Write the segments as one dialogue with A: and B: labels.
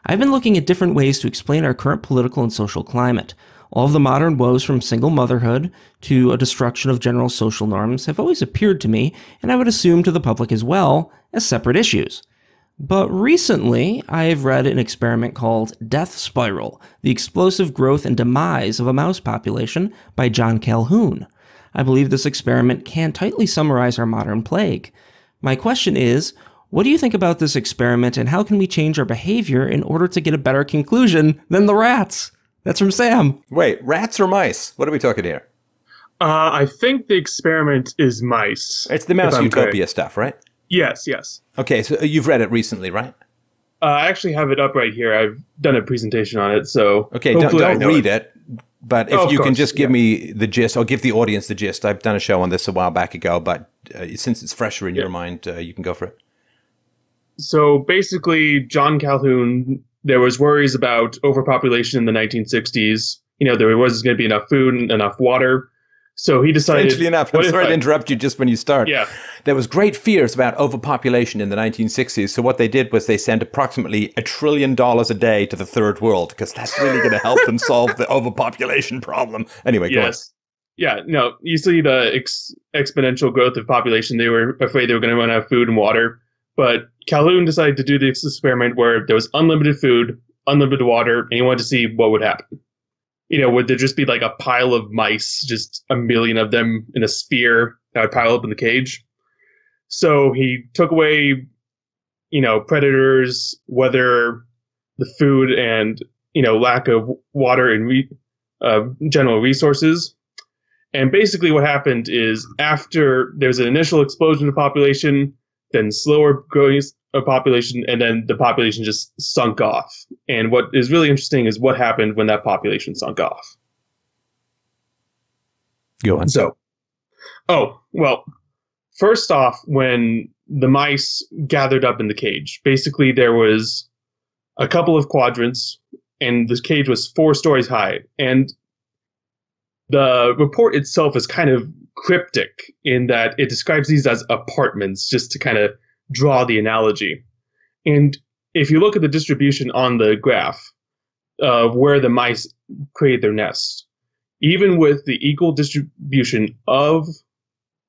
A: I've been looking at different ways to explain our current political and social climate. All of the modern woes, from single motherhood to a destruction of general social norms, have always appeared to me, and I would assume to the public as well, as separate issues. But recently, I've read an experiment called Death Spiral, the Explosive Growth and Demise of a Mouse Population by John Calhoun. I believe this experiment can tightly summarize our modern plague. My question is, what do you think about this experiment, and how can we change our behavior in order to get a better conclusion than the rats? That's from Sam.
B: Wait, rats or mice? What are we talking here?
C: I think the experiment is mice.
B: It's the Mouse Utopia stuff, right?
C: Yes, yes.
B: Okay, so you've read it recently, right?
C: I actually have it up right here. I've done a presentation on it, so
B: okay, don't read it. But if you can just give me the gist, or give the audience the gist. I've done a show on this a while back ago, but since it's fresher in your mind, you can go for it.
C: So basically, John Calhoun, there was worries about overpopulation in the 1960s. You know, there wasn't going to be enough food and enough water. So he decided...
B: Strangely enough, I'm sorry to interrupt you just when you start.
C: Yeah.
B: There was great fears about overpopulation in the 1960s. So what they did was they sent approximately $1 trillion a day to the third world, because that's really going to help them solve the overpopulation problem. Anyway, go on.
C: Yeah, no, you see the exponential growth of population. They were afraid they were going to run out of food and water. But Calhoun decided to do this experiment where there was unlimited food, unlimited water, and he wanted to see what would happen. You know, would there just be like a pile of mice, just a million of them in a sphere that would pile up in the cage? So he took away, you know, predators, weather, the food, and, you know, lack of water and general resources. And basically what happened is, after there's an initial explosion of population, then slower growing population, and then the population just sunk off. And what is really interesting is what happened when that population sunk off.
B: Go on.
C: So, first off, when the mice gathered up in the cage, basically there was a couple of quadrants, and the cage was 4 stories high. And the report itself is kind of cryptic in that it describes these as apartments, just to kind of draw the analogy. And if you look at the distribution on the graph of where the mice create their nests, even with the equal distribution of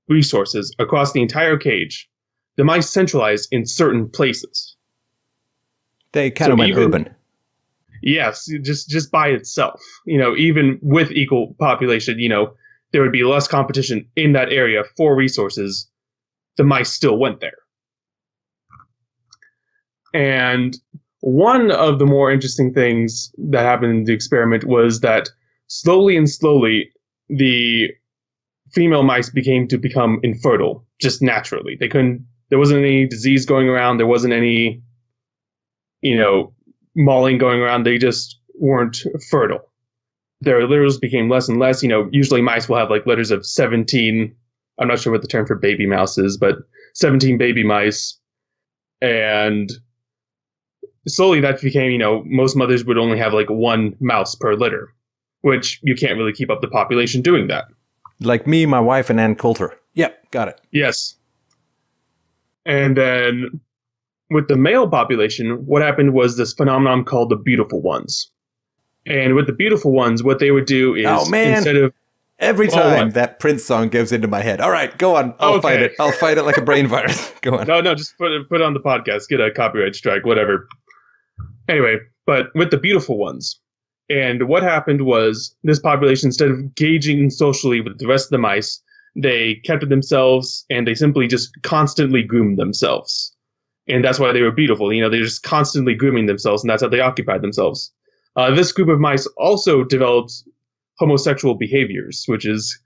C: resources across the entire cage, the mice centralize in certain places.
B: They kind of went urban.
C: Yes, just by itself. You know, even with equal population, you know, there would be less competition in that area for resources. The mice still went there. And one of the more interesting things that happened in the experiment was that slowly, the female mice become infertile, just naturally. There wasn't any disease going around. There wasn't any, you know, mauling going around. They just weren't fertile. Their litters became less and less. You know, usually mice will have like litters of 17. I'm not sure what the term for baby mouse is, but 17 baby mice. And slowly that became, you know, most mothers would only have like 1 mouse per litter, which you can't really keep up the population doing that.
B: Like me, my wife, and Ann Coulter. Yep, got it.
C: Yes. And then with the male population, what happened was this phenomenon called the beautiful ones. And with the beautiful ones, what they would do is, instead of...
B: Every time that Prince song goes into my head. All right, go on. I'll fight it. I'll fight it like a brain virus. Go on.
C: No, just put it on the podcast. Get a copyright strike, whatever. Anyway, but with the beautiful ones. And what happened was, this population, instead of engaging socially with the rest of the mice, they kept to themselves, and they simply just constantly groomed themselves. And that's why they were beautiful. You know, they're just constantly grooming themselves, and that's how they occupied themselves. This group of mice also developed homosexual behaviors, which is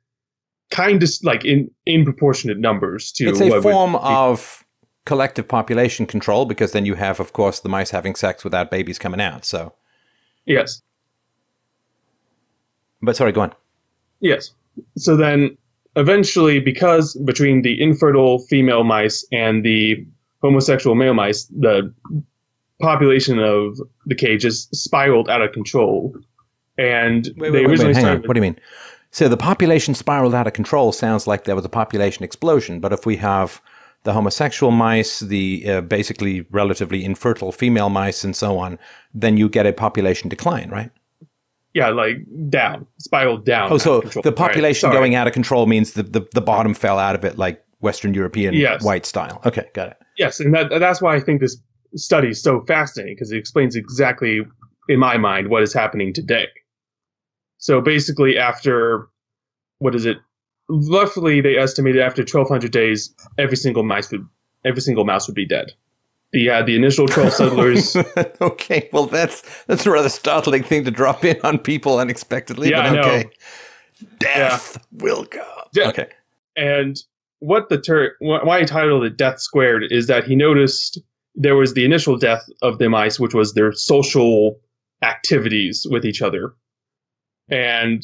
C: kind of like in proportionate numbers to...
B: It's a form of collective population control, because then you have, of course, the mice having sex without babies coming out, so...
C: Yes.
B: But sorry, go on.
C: Yes. So then, eventually, because between the infertile female mice and the homosexual male mice, the population of the cage is spiraled out of control. And they originally started...
B: What do you mean? So the population spiraled out of control sounds like there was a population explosion, but if we have the homosexual mice, the basically relatively infertile female mice, and so on, then you get a population decline, right?
C: Yeah, like down, spiraled down.
B: Oh, so the population going out of control means the bottom fell out of it, like Western European white style. Okay, got it.
C: Yes, and that's why I think this study is so fascinating, because it explains exactly, in my mind, what is happening today. So basically, after, roughly they estimated after 1,200 days, every single mouse would be dead. The initial 12 settlers.
B: Okay, well that's a rather startling thing to drop in on people unexpectedly.
C: Yeah,
B: but okay.
C: I know.
B: Death will come.
C: Yeah.
B: Okay.
C: And why I titled it Death Squared is that he noticed there was the initial death of the mice, which was their social activities with each other. And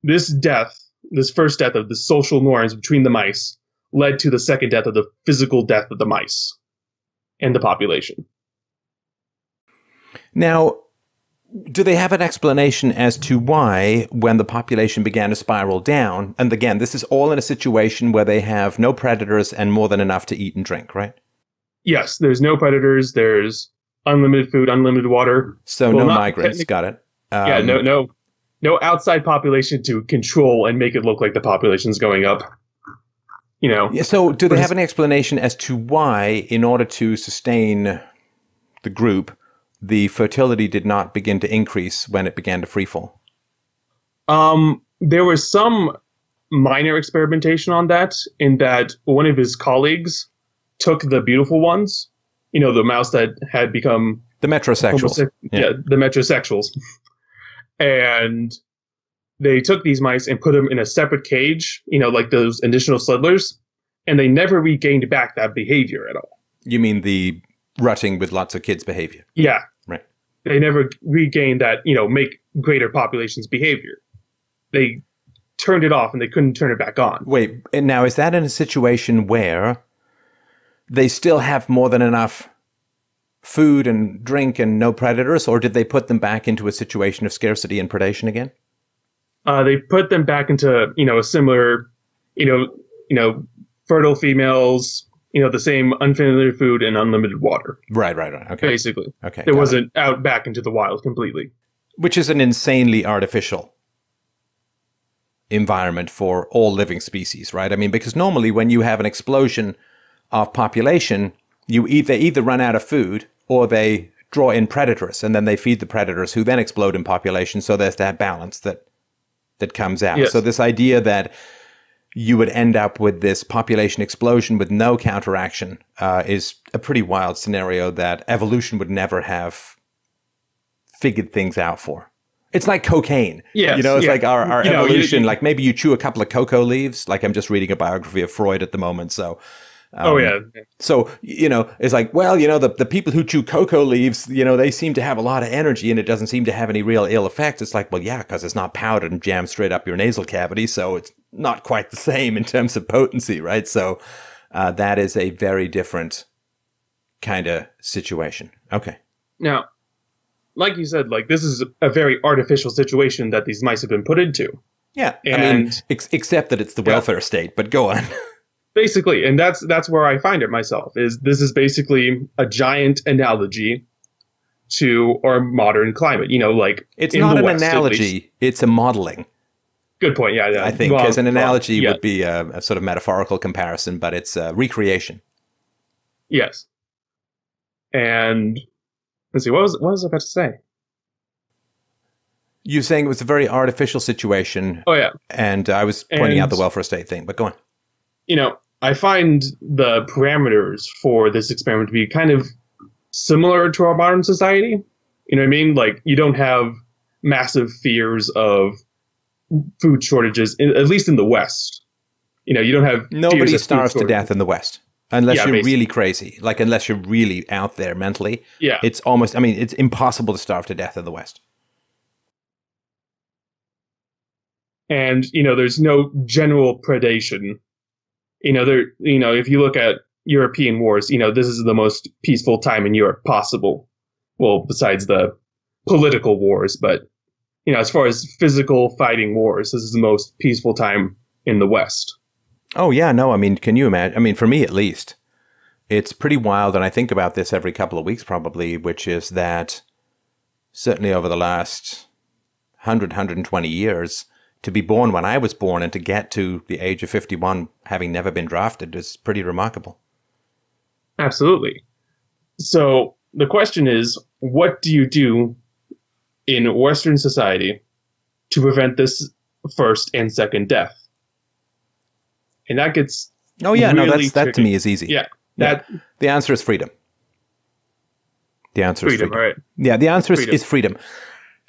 C: this first death of the social norms between the mice led to the second death of the physical death of the mice and the population.
B: Now, do they have an explanation as to why, when the population began to spiral down, and again, this is all in a situation where they have no predators and more than enough to eat and drink, right?
C: Yes, there's no predators, there's unlimited food, unlimited water.
B: So no migrants, got it.
C: No outside population to control and make it look like the population's going up. Yeah,
B: so do they have an explanation as to why, in order to sustain the group, the fertility did not begin to increase when it began to freefall?
C: There was some minor experimentation on that, in that one of his colleagues took the beautiful ones, the mouse that had become...
B: The metrosexuals.
C: The metrosexuals. And they took these mice and put them in a separate cage, like those additional settlers, and they never regained back that behavior at all.
B: You mean the rutting with lots of kids behavior?
C: Yeah.
B: Right.
C: They never regained that, make greater populations behavior. They turned it off and they couldn't turn it back on.
B: Wait, and now is that in a situation where they still have more than enough food and drink and no predators, or did they put them back into a situation of scarcity and predation again?
C: They put them back into, a similar, fertile females, the same unfamiliar food and unlimited water.
B: Right. Okay.
C: Basically.
B: Okay.
C: It wasn't out back into the wild completely.
B: Which is an insanely artificial environment for all living species, right? I mean, because normally when you have an explosion of population, they either run out of food or they draw in predators, and then they feed the predators, who then explode in population. So there's that balance that comes out.
C: Yes.
B: So this idea that you would end up with this population explosion with no counteraction is a pretty wild scenario that evolution would never have figured things out for. It's like cocaine.
C: Yes,
B: it's like our evolution. Like maybe you chew a couple of cocoa leaves. Like I'm just reading a biography of Freud at the moment. So So, it's like, well, the people who chew cocoa leaves, they seem to have a lot of energy and it doesn't seem to have any real ill effects. It's like, well, yeah, because it's not powdered and jammed straight up your nasal cavity. So it's not quite the same in terms of potency, right? So that is a very different kind of situation. Okay.
C: Now, like you said, this is a very artificial situation that these mice have been put into.
B: Yeah. Except that it's the welfare state, but go on.
C: Basically, and that's where I find it myself, this is basically a giant analogy to our modern climate.
B: It's not an analogy, it's a modeling.
C: Good point. Yeah.
B: I think, because an analogy would be a sort of metaphorical comparison, but it's a recreation.
C: Yes. And let's see, what was I about to say?
B: You're saying it was a very artificial situation.
C: Oh, yeah.
B: And I was pointing out the welfare state thing, but go on.
C: I find the parameters for this experiment to be kind of similar to our modern society. You know what I mean? Like, you don't have massive fears of food shortages, at least in the West. You don't have...
B: Nobody starves to death in the West. Unless you're really crazy. Like, unless you're really out there mentally.
C: Yeah.
B: It's almost... it's impossible to starve to death in the West.
C: And, there's no general predation. If you look at European wars, this is the most peaceful time in Europe possible. Well, besides the political wars, but, as far as physical fighting wars, this is the most peaceful time in the West.
B: Oh, yeah. No, I mean, can you imagine? I mean, for me at least, it's pretty wild. And I think about this every couple of weeks probably, which is that certainly over the last 120 years, to be born when I was born and to get to the age of 51 having never been drafted is pretty remarkable.
C: Absolutely. So the question is, what do you do in Western society to prevent this first and second death? And that gets
B: Oh, yeah.
C: really
B: No, that to
C: tricky.
B: me is easy.
C: Yeah.
B: The answer is freedom. The answer is
C: Freedom,
B: freedom.
C: right.
B: Yeah, the answer
C: Freedom.
B: is freedom.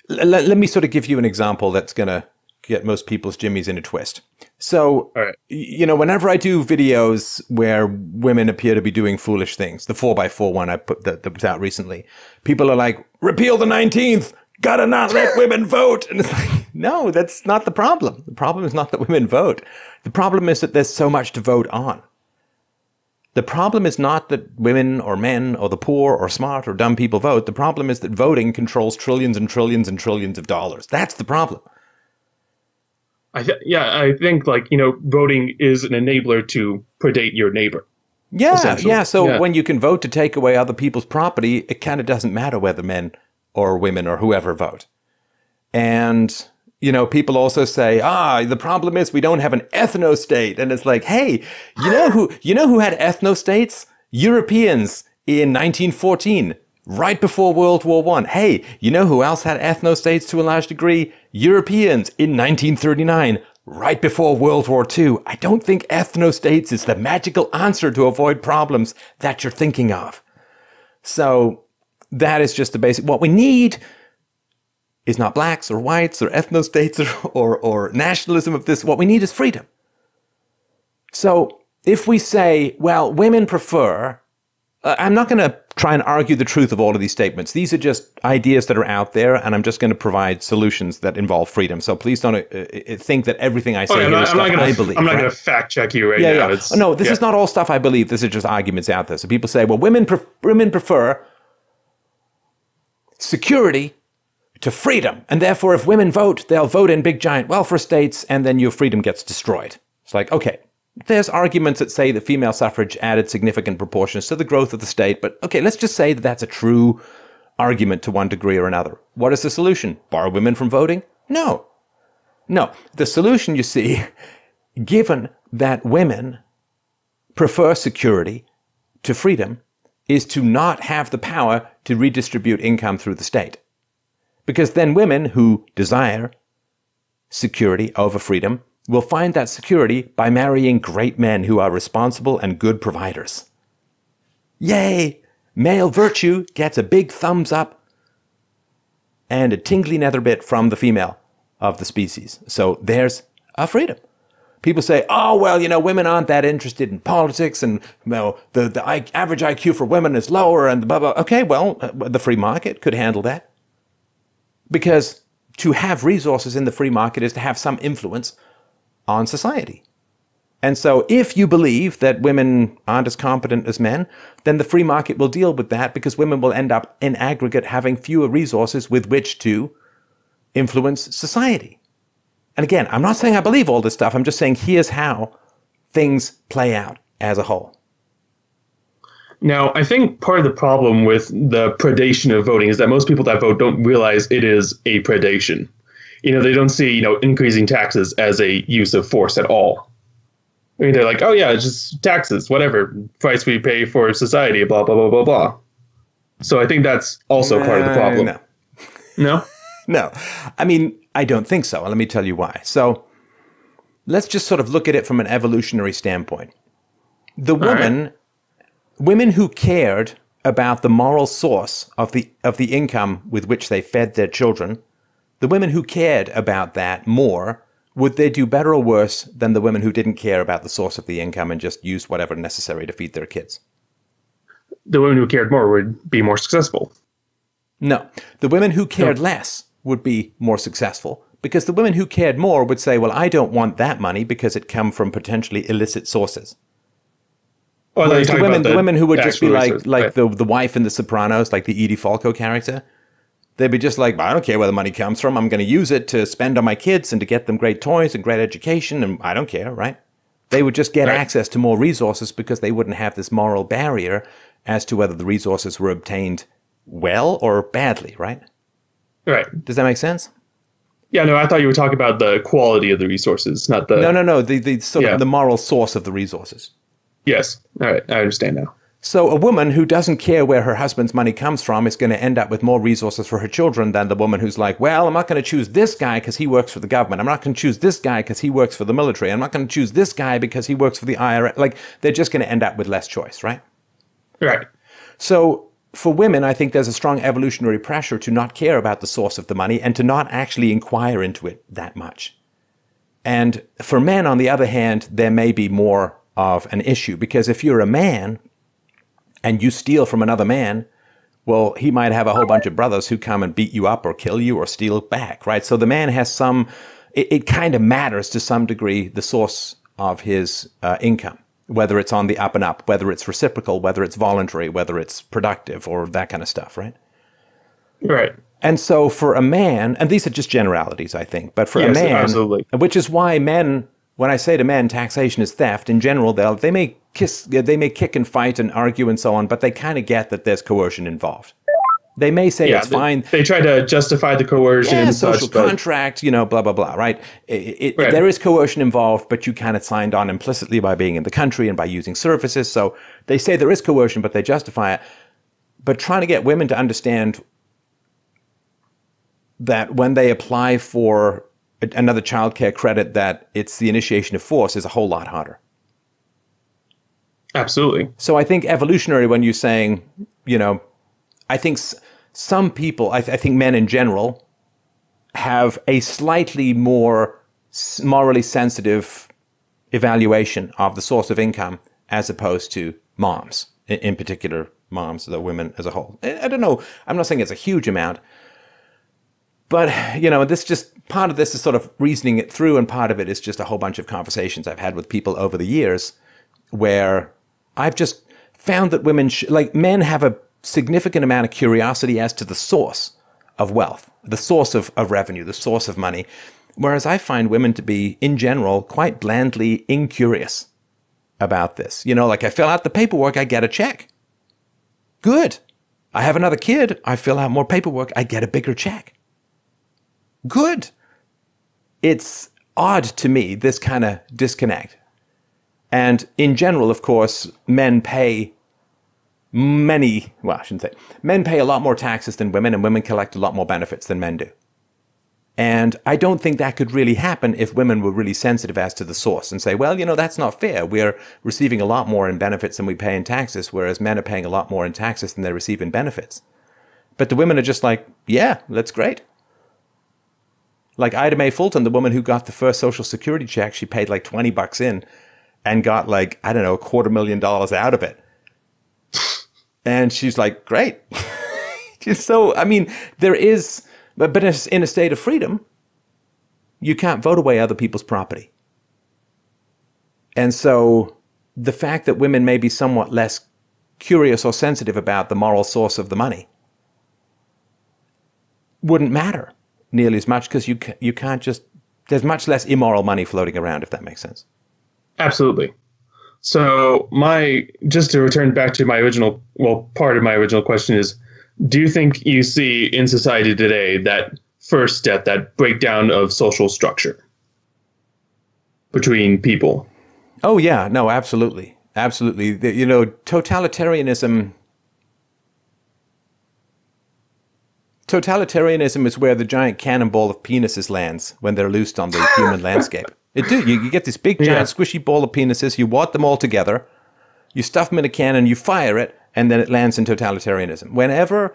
B: Let me sort of give you an example that's going to get most people's jimmies in a twist. So,
C: All right.
B: whenever I do videos where women appear to be doing foolish things, the 4x4 one I put that was out recently, people are like, repeal the 19th, gotta not let women vote. And it's like, no, that's not the problem. The problem is not that women vote. The problem is that there's so much to vote on. The problem is not that women or men or the poor or smart or dumb people vote. The problem is that voting controls trillions and trillions and trillions of dollars. That's the problem.
C: I think voting is an enabler to predate your neighbor.
B: Yeah,
C: essentially.
B: yeah. So
C: Yeah.
B: when you can vote to take away other people's property, it kind of doesn't matter whether men or women or whoever vote. And, people also say, the problem is we don't have an ethno-state. And it's like, hey, you know who had ethno-states? Europeans in 1914, right before World War I. Hey, you know who else had ethno-states to a large degree? Europeans in 1939, right before World War II. I don't think ethno-states is the magical answer to avoid problems that you're thinking of. So that is just the basic. What we need is not blacks or whites or ethno-states or nationalism of this. What we need is freedom. So if we say, well, women prefer, I'm not going to try and argue the truth of all of these statements. These are just ideas that are out there, and I'm just going to provide solutions that involve freedom. So please don't think that everything I say here is stuff I believe.
C: I'm not
B: right?
C: going to fact check you now.
B: Yeah.
C: It's,
B: No, this is not all stuff I believe. This is just arguments out there. So people say, well, women prefer security to freedom. And therefore, if women vote, they'll vote in big, giant welfare states, and then your freedom gets destroyed. It's like, okay, there's arguments that say that female suffrage added significant proportions to the growth of the state. But okay, let's just say that that's a true argument to one degree or another. What is the solution? Bar women from voting? No. The solution, you see, given that women prefer security to freedom, is to not have the power to redistribute income through the state. Because then women who desire security over freedom will find that security by marrying great men who are responsible and good providers. Yay! Male virtue gets a big thumbs up and a tingly nether bit from the female of the species. So there's a freedom. People say, oh, well, women aren't that interested in politics, and the average IQ for women is lower, and blah, blah. Okay, well, the free market could handle that. Because to have resources in the free market is to have some influence on society. And so if you believe that women aren't as competent as men, then the free market will deal with that, because women will end up in aggregate having fewer resources with which to influence society. And again, I'm not saying I believe all this stuff. I'm just saying here's how things play out as a whole.
C: Now, I think part of the problem with the predation of voting is that most people that vote don't realize it is a predation. They don't see, increasing taxes as a use of force at all. I mean, they're like, oh yeah, it's just taxes, whatever, price we pay for society, blah, blah, blah, blah, blah. So I think that's also part of the problem.
B: No.
C: No?
B: No. I mean, I don't think so. Let me tell you why. So let's just sort of look at it from an evolutionary standpoint. Women who cared about the moral source of the income with which they fed their children, the women who cared about that more, would they do better or worse than the women who didn't care about the source of the income and just used whatever necessary to feed their kids?
C: The women who cared more would be more successful.
B: No. The women who cared less would be more successful, because the women who cared more would say, well, I don't want that money because it come from potentially illicit sources.
C: Well,
B: Whereas the women who would just be like
C: right.
B: the wife in The Sopranos, like the Edie Falco character, they'd be just like, I don't care where the money comes from. I'm going to use it to spend on my kids and to get them great toys and great education, and I don't care, right? They would just get
C: Right.
B: access to more resources because they wouldn't have this moral barrier as to whether the resources were obtained well or badly, right?
C: Right.
B: Does that make sense?
C: Yeah, no, I thought you were talking about the quality of the resources, not the...
B: No. The sort of the moral source of the resources.
C: Yes. All right. I understand now.
B: So a woman who doesn't care where her husband's money comes from is going to end up with more resources for her children than the woman who's like, well, I'm not going to choose this guy because he works for the government. I'm not going to choose this guy because he works for the military. I'm not going to choose this guy because he works for the IRS. Like, they're just going to end up with less choice, right?
C: Right.
B: So for women, I think there's a strong evolutionary pressure to not care about the source of the money and to not actually inquire into it that much. And for men, on the other hand, there may be more of an issue because if you're a man and you steal from another man, well, he might have a whole bunch of brothers who come and beat you up or kill you or steal back, right? So the man has it kind of matters to some degree, the source of his income, whether it's on the up and up, whether it's reciprocal, whether it's voluntary, whether it's productive or that kind of stuff, right?
C: Right.
B: And so for a man, and these are just generalities, I think, but for a man,
C: absolutely.
B: which is why men, when I say to men, taxation is theft, in general, they may kick and fight and argue and so on, but they kind of get that there's coercion involved. They may say it's fine.
C: They try to justify the coercion and
B: social
C: such,
B: contract, blah, blah, blah, right?
C: Right.
B: There is coercion involved, but you kind of signed on implicitly by being in the country and by using services. So they say there is coercion, but they justify it. But trying to get women to understand that when they apply for another childcare credit, that it's the initiation of force is a whole lot harder.
C: Absolutely.
B: So I think evolutionary, when you're saying, I think some people, I think men in general, have a slightly more morally sensitive evaluation of the source of income as opposed to moms, in particular moms, the women as a whole. I don't know. I'm not saying it's a huge amount. But, this just, part of this is sort of reasoning it through, and part of it is just a whole bunch of conversations I've had with people over the years where I've just found that men have a significant amount of curiosity as to the source of wealth, the source of revenue, the source of money, whereas I find women to be, in general, quite blandly incurious about this. Like I fill out the paperwork, I get a check. Good. I have another kid, I fill out more paperwork, I get a bigger check. Good. It's odd to me, this kind of disconnect. And in general, of course, men pay men pay a lot more taxes than women, and women collect a lot more benefits than men do. And I don't think that could really happen if women were really sensitive as to the source and say, well, that's not fair. We're receiving a lot more in benefits than we pay in taxes, whereas men are paying a lot more in taxes than they receive in benefits. But the women are just like, yeah, that's great. Like Ida Mae Fulton, the woman who got the first Social Security check, she paid like $20 in and got $250,000 out of it. And she's like, great. So, there is, but in a state of freedom, you can't vote away other people's property. And so the fact that women may be somewhat less curious or sensitive about the moral source of the money wouldn't matter nearly as much because you can't just, there's much less immoral money floating around, if that makes sense.
C: Absolutely. So just to return back to part of my original question is, do you think you see in society today that first step, that breakdown of social structure between people?
B: Oh, yeah. No, absolutely. Absolutely. Totalitarianism is where the giant cannonball of penises lands when they're loosed on the human landscape. You get this big, giant, squishy ball of penises, you wad them all together, you stuff them in a cannon, you fire it, and then it lands in totalitarianism. Whenever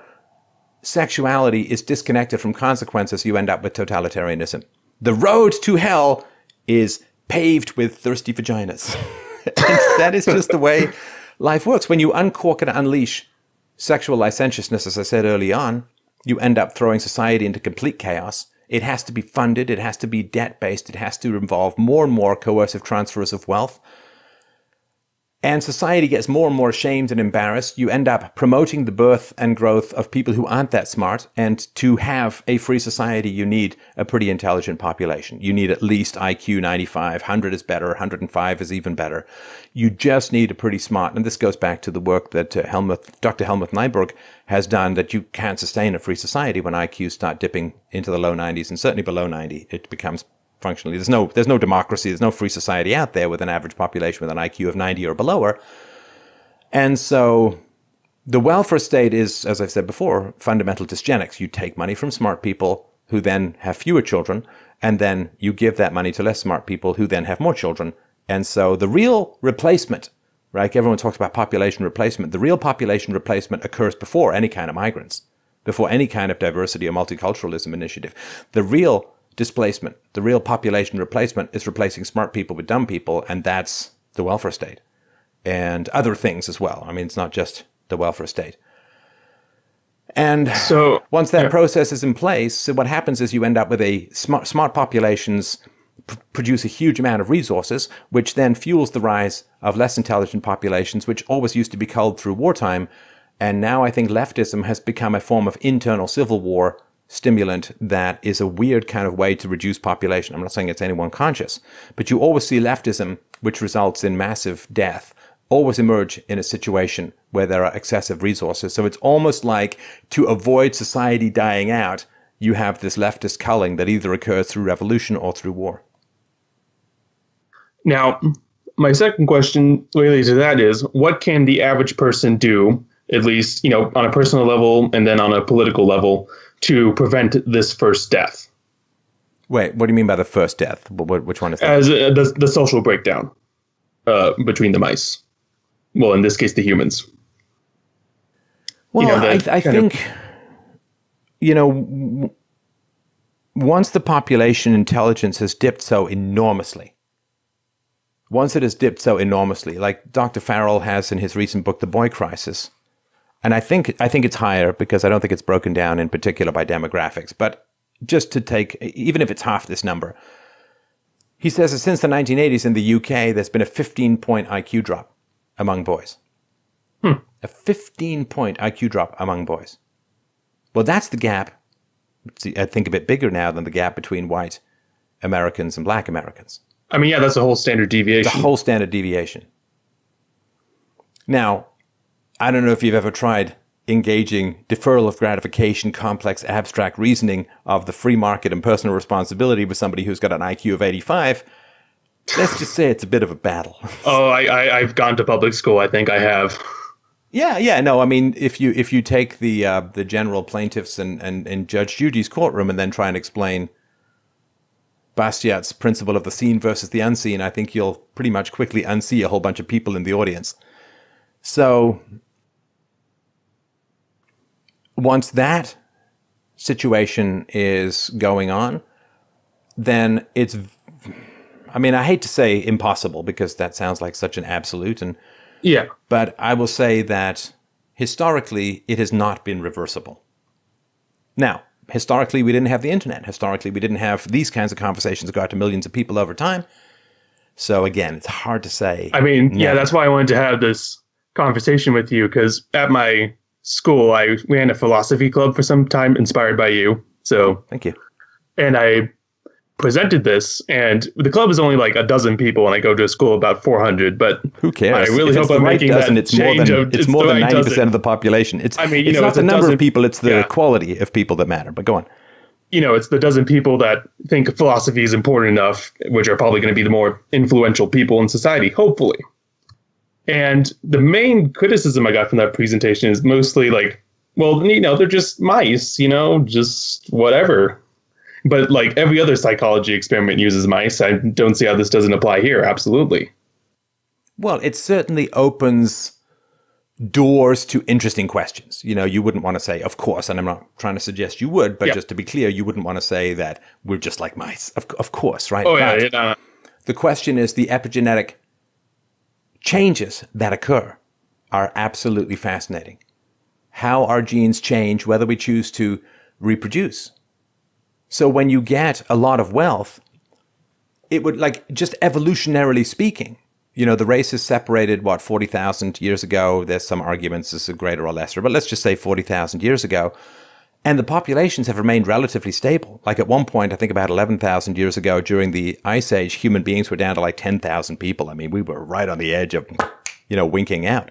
B: sexuality is disconnected from consequences, you end up with totalitarianism. The road to hell is paved with thirsty vaginas. And that is just the way life works. When you uncork and unleash sexual licentiousness, as I said early on, you end up throwing society into complete chaos. It has to be funded. It has to be debt-based. It has to involve more and more coercive transfers of wealth. And society gets more and more ashamed and embarrassed. You end up promoting the birth and growth of people who aren't that smart. And to have a free society, you need a pretty intelligent population. You need at least IQ 95. 100 is better. 105 is even better. You just need a pretty smart, and this goes back to the work that Dr. Helmut Nyberg has done, that you can't sustain a free society when IQs start dipping into the low 90s, and certainly below 90. It becomes functionally, there's no democracy, there's no free society out there with an average population with an IQ of 90 or below. And so the welfare state is, as I've said before, fundamental dysgenics. You take money from smart people who then have fewer children, and then you give that money to less smart people who then have more children. And so the real replacement, right? Everyone talks about population replacement. The real population replacement occurs before any kind of migrants, before any kind of diversity or multiculturalism initiative. The real displacement, the real population replacement, is replacing smart people with dumb people, and that's the welfare state. And other things as well. I mean, it's not just the welfare state. And so once that process is in place, so what happens is you end up with a smart populations produce a huge amount of resources, which then fuels the rise of less intelligent populations, which always used to be culled through wartime. And now I think leftism has become a form of internal civil war stimulant that is a weird kind of way to reduce population. I'm not saying it's anyone conscious, but you always see leftism, which results in massive death, always emerge in a situation where there are excessive resources. So it's almost like, to avoid society dying out, you have this leftist culling that either occurs through revolution or through war.
C: Now, my second question related to that is, what can the average person do, at least, on a personal level and then on a political level, to prevent this first death?
B: Wait, what do you mean by the first death? Which one is that?
C: As the social breakdown between the mice. Well, in this case, the humans.
B: Well, I think, once the population intelligence has dipped so enormously, like Dr. Farrell has in his recent book, The Boy Crisis, and I think it's higher because I don't think it's broken down in particular by demographics, but just to take, even if it's half this number, he says that since the 1980s in the UK, there's been a 15-point IQ drop among boys. A 15-point IQ drop among boys. Well, that's the gap, I think, a bit bigger now than the gap between white Americans and black Americans.
C: I mean, yeah, that's a whole standard deviation.
B: The whole standard deviation. Now, I don't know if you've ever tried engaging deferral of gratification, complex abstract reasoning of the free market and personal responsibility with somebody who's got an IQ of 85. Let's just say it's a bit of a battle.
C: Oh, I've gone to public school. I think I have.
B: Yeah. No, I mean, if you take the general plaintiffs and Judge Judy's courtroom and then try and explain Bastiat's principle of the seen versus the unseen, I think you'll pretty much quickly unsee a whole bunch of people in the audience. So once that situation is going on, then it's, I mean, I hate to say impossible because that sounds like such an absolute, but I will say that historically it has not been reversible. Now, historically we didn't have the internet. Historically we didn't have these kinds of conversations that go out to millions of people over time. So again, it's hard to say.
C: I mean, yeah, that's why I wanted to have this conversation with you, because at my school I ran a philosophy club for some time, inspired by you. So
B: thank you.
C: And I presented this, and the club is only like a dozen people, and I go to a school about 400. But
B: who cares?
C: I really hope I'm making that change.
B: It's more than 90% of the population. It's not the number of people; it's the quality of people that matter. But go on.
C: It's the dozen people that think philosophy is important enough, which are probably going to be the more influential people in society, hopefully. And the main criticism I got from that presentation is mostly like, well, they're just mice, just whatever. But like every other psychology experiment uses mice. I don't see how this doesn't apply here. Absolutely.
B: Well, it certainly opens doors to interesting questions. You wouldn't want to say, of course, and I'm not trying to suggest you would, but just to be clear, you wouldn't want to say that we're just like mice. Of course, right?
C: Oh, yeah.
B: The question is the epigenetic changes that occur are absolutely fascinating. How our genes change, whether we choose to reproduce. So when you get a lot of wealth, it would, like, just evolutionarily speaking, the races separated, 40,000 years ago. There's some arguments this is greater or lesser, but let's just say 40,000 years ago. And the populations have remained relatively stable. Like at one point, I think about 11,000 years ago, during the Ice Age, human beings were down to like 10,000 people. I mean, we were right on the edge of, winking out.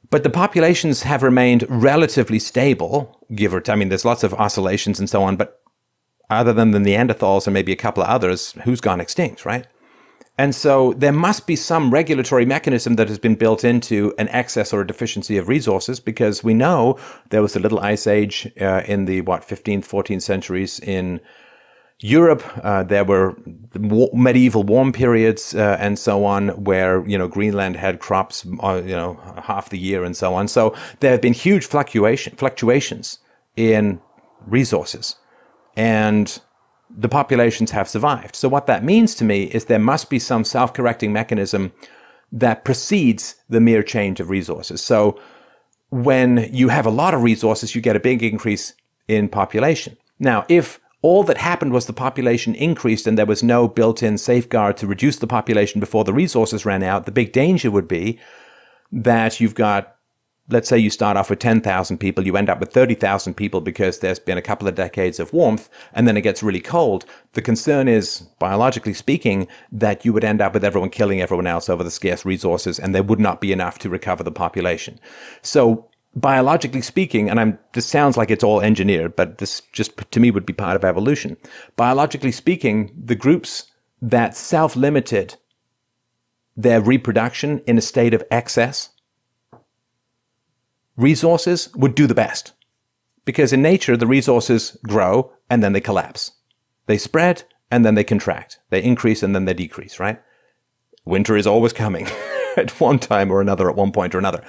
B: But the populations have remained relatively stable, give or take. I mean, there's lots of oscillations and so on, but other than the Neanderthals and maybe a couple of others, who's gone extinct, right? And so there must be some regulatory mechanism that has been built into an excess or a deficiency of resources, because we know there was a little ice age in the, 15th, 14th centuries in Europe. There were medieval warm periods and so on, where, Greenland had crops, half the year and so on. So there have been huge fluctuations in resources. And the populations have survived. So what that means to me is there must be some self-correcting mechanism that precedes the mere change of resources. So when you have a lot of resources, you get a big increase in population. Now, if all that happened was the population increased and there was no built-in safeguard to reduce the population before the resources ran out, the big danger would be that you've got, let's say you start off with 10,000 people, you end up with 30,000 people because there's been a couple of decades of warmth, and then it gets really cold. The concern is, biologically speaking, that you would end up with everyone killing everyone else over the scarce resources, and there would not be enough to recover the population. So biologically speaking, and this sounds like it's all engineered, but this just to me would be part of evolution. Biologically speaking, the groups that self-limited their reproduction in a state of excess resources would do the best. Because in nature, the resources grow and then they collapse. They spread and then they contract. They increase and then they decrease, right? Winter is always coming at one time or another, at one point or another.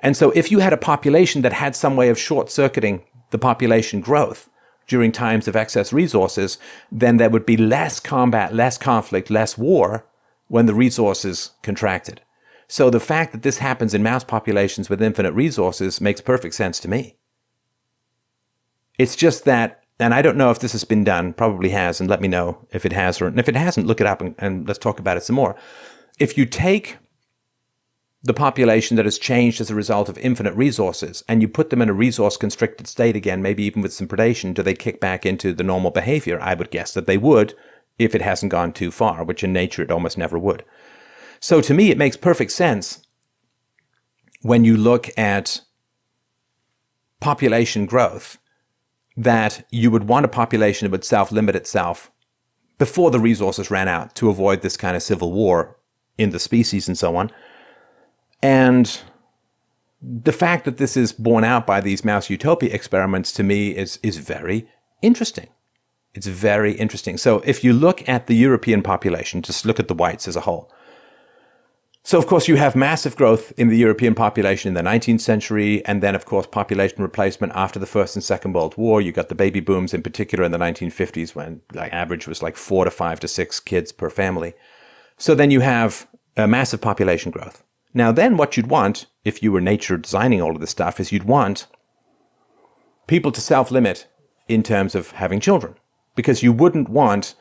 B: And so if you had a population that had some way of short-circuiting the population growth during times of excess resources, then there would be less combat, less conflict, less war when the resources contracted. So the fact that this happens in mouse populations with infinite resources makes perfect sense to me. It's just that, and I don't know if this has been done, probably has, and let me know if it has, and if it hasn't, look it up and let's talk about it some more. If you take the population that has changed as a result of infinite resources and you put them in a resource-constricted state again, maybe even with some predation, do they kick back into the normal behavior? I would guess that they would if it hasn't gone too far, which in nature it almost never would. So to me, it makes perfect sense when you look at population growth that you would want a population that would self-limit itself before the resources ran out to avoid this kind of civil war in the species and so on. And the fact that this is borne out by these mouse utopia experiments to me is very interesting. It's very interesting. So if you look at the European population, just look at the whites as a whole. So, of course, you have massive growth in the European population in the 19th century, and then, of course, population replacement after the First and Second World War. You got the baby booms, in particular in the 1950s, when the average was like 4 to 5 to 6 kids per family. So then you have a massive population growth. Now, then what you'd want, if you were nature designing all of this stuff, is you'd want people to self-limit in terms of having children. Because you wouldn't want,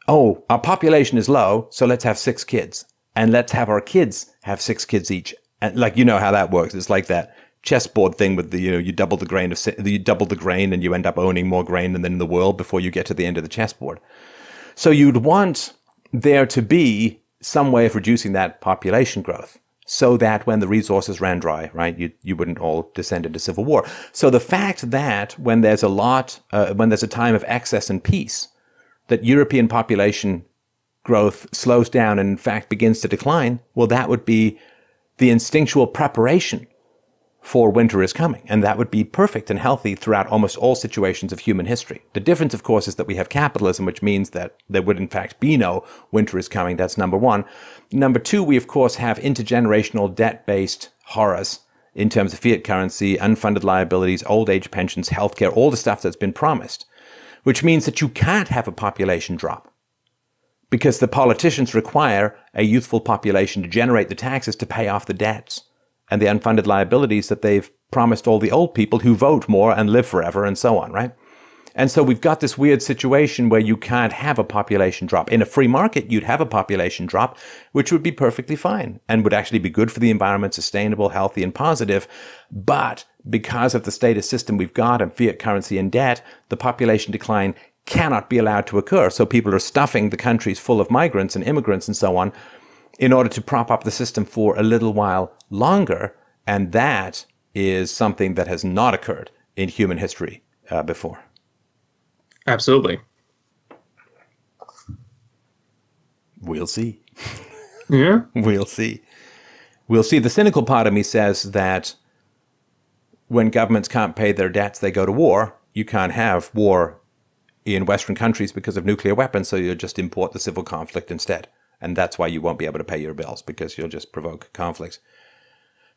B: oh, our population is low, so let's have 6 kids. And let's have our kids have 6 kids each. And like, you know how that works. It's like that chessboard thing with the, you double the grain and you end up owning more grain than in the world before you get to the end of the chessboard. So you'd want there to be some way of reducing that population growth so that when the resources ran dry, right, you wouldn't all descend into civil war. So the fact that when there's a time of excess and peace, that European population growth slows down and in fact begins to decline, well, that would be the instinctual preparation for winter is coming. And that would be perfect and healthy throughout almost all situations of human history. The difference, of course, is that we have capitalism, which means that there would in fact be no winter is coming. That's number one. Number two, we of course have intergenerational debt-based horrors in terms of fiat currency, unfunded liabilities, old age pensions, healthcare, all the stuff that's been promised, which means that you can't have a population drop, because the politicians require a youthful population to generate the taxes to pay off the debts and the unfunded liabilities that they've promised all the old people who vote more and live forever and so on, right? And so we've got this weird situation where you can't have a population drop. In a free market, you'd have a population drop, which would be perfectly fine and would actually be good for the environment, sustainable, healthy, and positive. But because of the status system we've got and fiat currency and debt, the population decline cannot be allowed to occur. So people are stuffing the countries full of migrants and immigrants and so on in order to prop up the system for a little while longer. And that is something that has not occurred in human history before.
C: Absolutely.
B: We'll see.
C: Yeah.
B: We'll see. We'll see. The cynical part of me says that when governments can't pay their debts, they go to war. You can't have war in Western countries because of nuclear weapons, so you'll just import the civil conflict instead. And that's why you won't be able to pay your bills, because you'll just provoke conflicts.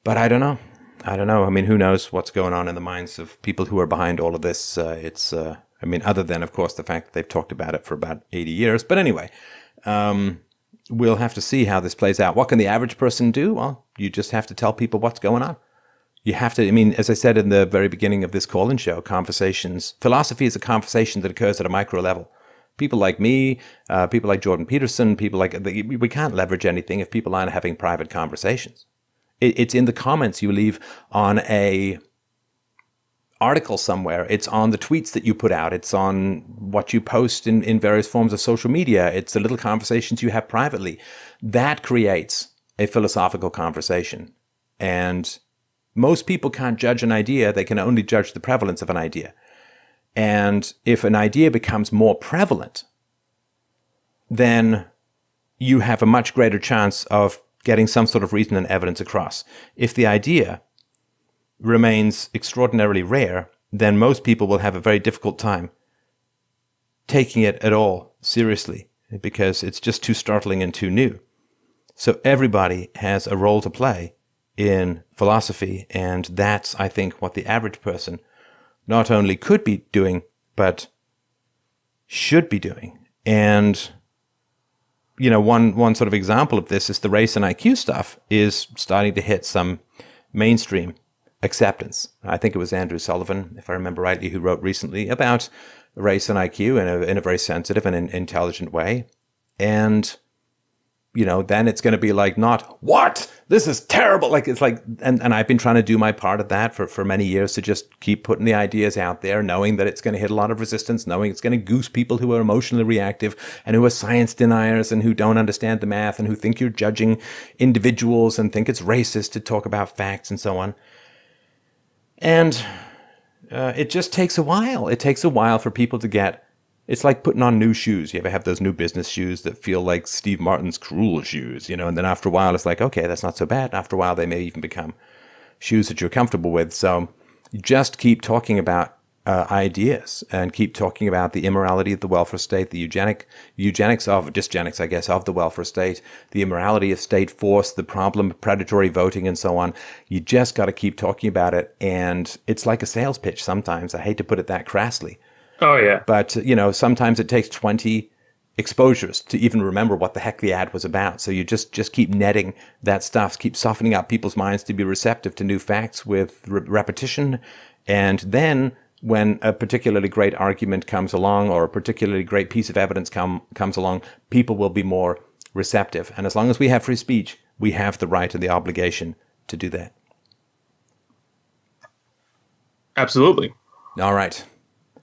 B: But I don't know. I mean, who knows what's going on in the minds of people who are behind all of this. I mean, other than, of course, the fact that they've talked about it for about 80 years. But anyway, we'll have to see how this plays out. What can the average person do? Well, you just have to tell people what's going on. You have to, I mean, as I said in the very beginning of this call-in show, philosophy is a conversation that occurs at a micro level. People like me, people like Jordan Peterson, we can't leverage anything if people aren't having private conversations. It's in the comments you leave on a article somewhere. It's on the tweets that you put out. It's on what you post in various forms of social media. It's the little conversations you have privately. That creates a philosophical conversation. And most people can't judge an idea. They can only judge the prevalence of an idea. And if an idea becomes more prevalent, then you have a much greater chance of getting some sort of reason and evidence across. If the idea remains extraordinarily rare, then most people will have a very difficult time taking it at all seriously, because it's just too startling and too new. So everybody has a role to play in philosophy, and that's, I think, what the average person not only could be doing, but should be doing. And, you know, one sort of example of this is the race and IQ stuff is starting to hit some mainstream acceptance. I think it was Andrew Sullivan, if I remember rightly, who wrote recently about race and IQ in a very sensitive and intelligent way. And, you know, then it's going to be like, not, what? This is terrible. Like, it's like, and I've been trying to do my part of that for many years, to just keep putting the ideas out there, knowing that it's going to hit a lot of resistance, knowing it's going to goose people who are emotionally reactive and who are science deniers and who don't understand the math and who think you're judging individuals and think it's racist to talk about facts and so on. And it just takes a while. It takes a while for people to get. It's like putting on new shoes. You ever have those new business shoes that feel like Steve Martin's cruel shoes, you know? And then after a while, it's like, okay, that's not so bad. After a while, they may even become shoes that you're comfortable with. So you just keep talking about ideas and keep talking about the immorality of the welfare state, the dysgenics, I guess, of the welfare state, the immorality of state force, the problem of predatory voting, and so on. You just got to keep talking about it. And it's like a sales pitch sometimes. I hate to put it that crassly.
C: Oh, yeah.
B: But, you know, sometimes it takes 20 exposures to even remember what the heck the ad was about. So you just keep netting that stuff, keep softening up people's minds to be receptive to new facts with repetition. And then when a particularly great argument comes along or a particularly great piece of evidence comes along, people will be more receptive. And as long as we have free speech, we have the right and the obligation to do that.
C: Absolutely.
B: All right.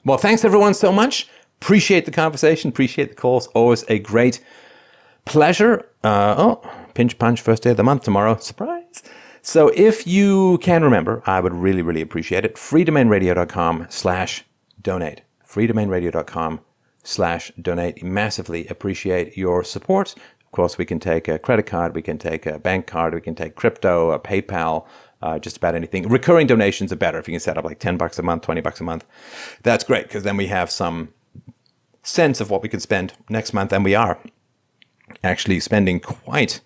B: Well, thanks everyone so much. Appreciate the conversation. Appreciate the calls. Always a great pleasure. Pinch punch, first day of the month tomorrow. Surprise. So if you can remember, I would really, really appreciate it. freedomainradio.com/donate. freedomainradio.com/donate. Massively appreciate your support. Of course, we can take a credit card. We can take a bank card. We can take crypto, a PayPal, just about anything. Recurring donations are better. If you can set up like $10 a month, $20 a month, that's great, because then we have some sense of what we can spend next month. And we are actually spending quite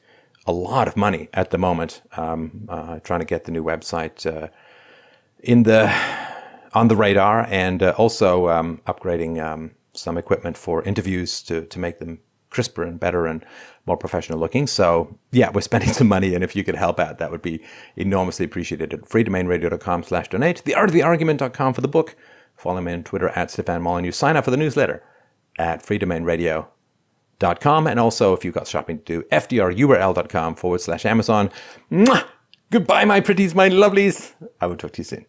B: a lot of money at the moment, trying to get the new website on the radar, and also upgrading some equipment for interviews to make them crisper and better and more professional looking. So yeah, we're spending some money, and if you could help out, that would be enormously appreciated at freedomainradio.com/donate. Theartoftheargument.com for the book. Follow me on Twitter at Stefan Molyneux. Sign up for the newsletter at freedomainradio.com. And also, if you've got shopping to do, fdrurl.com/Amazon. Mwah! Goodbye, my pretties, my lovelies. I will talk to you soon.